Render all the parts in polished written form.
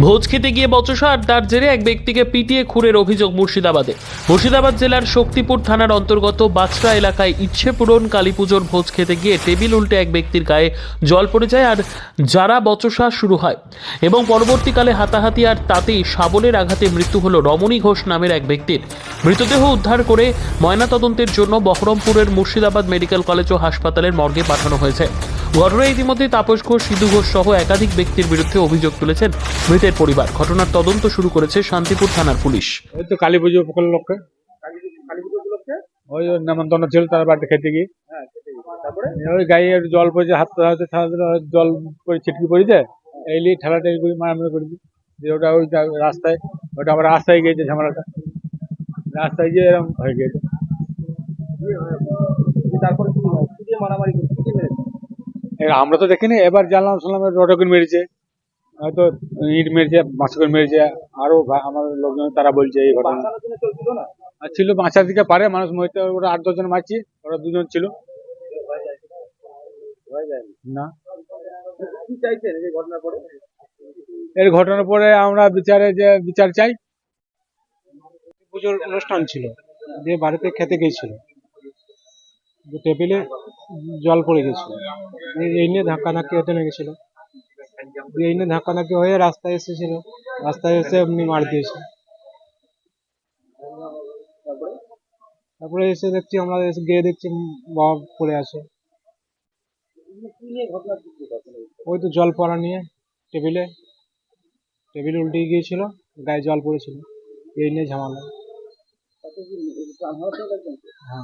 ভোজ খেতে গিয়ে বচসা আর তার জেরে এক ব্যক্তিকে পিটিয়ে খুনের অভিযোগ মুর্শিদাবাদে। মুর্শিদাবাদ জেলার শক্তিপুর থানার অন্তর্গত বাছড়া এলাকায় ইচ্ছে পূরণ কালী পুজোর ভোজ খেতে গিয়ে টেবিল উল্টে এক ব্যক্তির গায়ে জল পড়ে যায় আর যারা বচসা শুরু হয় এবং পরবর্তীকালে হাতাহাতি আর তাতেই শাবলের আঘাতে মৃত্যু হলো রমণী ঘোষ নামের এক ব্যক্তির। মৃতদেহ উদ্ধার করে ময়নাতদন্তের জন্য বহরমপুরের মুর্শিদাবাদ মেডিকেল কলেজ ও হাসপাতালের মর্গে পাঠানো হয়েছে। ঘটনায় ইতিমধ্যে তাপস ঘোষ, সিধু ঘোষ সহ একাধিক ব্যক্তির বিরুদ্ধে অভিযোগ তুলেছেন মৃতের পরিবার। ঘটনার তদন্ত শুরু করেছে শান্তিপুর থানার পুলিশ। ওই তো কালী পুজো উপলক্ষে ওই ওর নেমন্তন্ন ছিল তার বাড়িতে খেতে গিয়ে ওই গায়ে একটু জল পড়েছে, হাত জল পরে ছিটকি পড়েছে, এই নিয়ে ঠেলাঠেলি করে মারামারি করেছি যে ওটা ওই রাস্তায়, ওটা আবার রাস্তায় গিয়েছে, ঝামেলাটা রাস্তায় গিয়ে এরকম হয়ে গিয়েছে। তারপরে কি মারামারি করছে? আমরা তো দেখিনি, এবার জানলাম শুনলাম রটকিন মেরেছে, হয়তো ইট মেরেছে, বাঁশকর মেরেছে, আরো আমাদের লোকজন তারা বলছে এই ঘটনা। চলছিল না, আর ছিল বাঁচার দিকে পারে মানুষ মরতে, ওরা 8-10 জন মারছি, ওরা 2 জন ছিল না। কি চাইছেন এই ঘটনার পরে? এর ঘটনার পরে আমরা বিচার চাই। পুজোর অনুষ্ঠান ছিল, যে বাড়িতে খেতে গিয়েছিল, যে টেবিলে জল পড়ে গেছিল, এই নিয়ে ধাক্কাধাক্কি হতে লেগেছিল। এই নিয়ে ধাক্কাধাক্কি হয়ে রাস্তায় এসেছিল, রাস্তায় এসে এমনি মার দিয়েছে। তারপরে এসে দেখছি, আমরা এসে গিয়ে দেখছি বাবা পড়ে আছে। ওই তো জল পড়া নিয়ে, টেবিল উল্টে গিয়েছিল, গায়ে জল পড়েছিল, এই নিয়ে ঝামেলা। হ্যাঁ,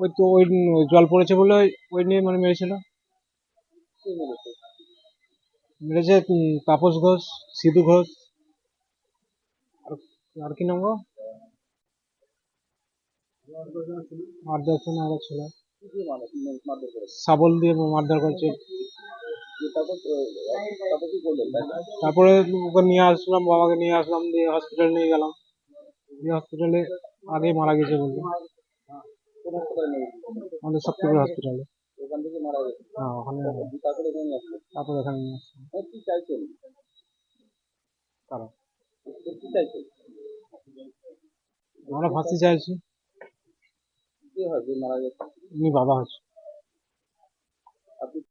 ওই তো ওই জল পড়েছে বলে ওই নিয়ে মানে মেরেছিল। মেরেছে তাপস ঘোষ, সিধু ঘোষ, আর কি নাম গো, আর 10 জন আরো ছিল। শাবল দিয়ে মারধর করছে। তারপরে ওকে নিয়ে আসলাম, বাবাকে নিয়ে আসলাম, দিয়ে হসপিটাল নিয়ে গেলাম। দিয়ে হসপিটালে আগে মারা গেছে বললো, আমাদের শক্তিপুর হসপিটালে। হ্যাঁ, ওখানে তারপর এখানে নিয়ে আসলাম। কারণ আমরা ফাঁসি চাইছি। উনি বাবা আছে।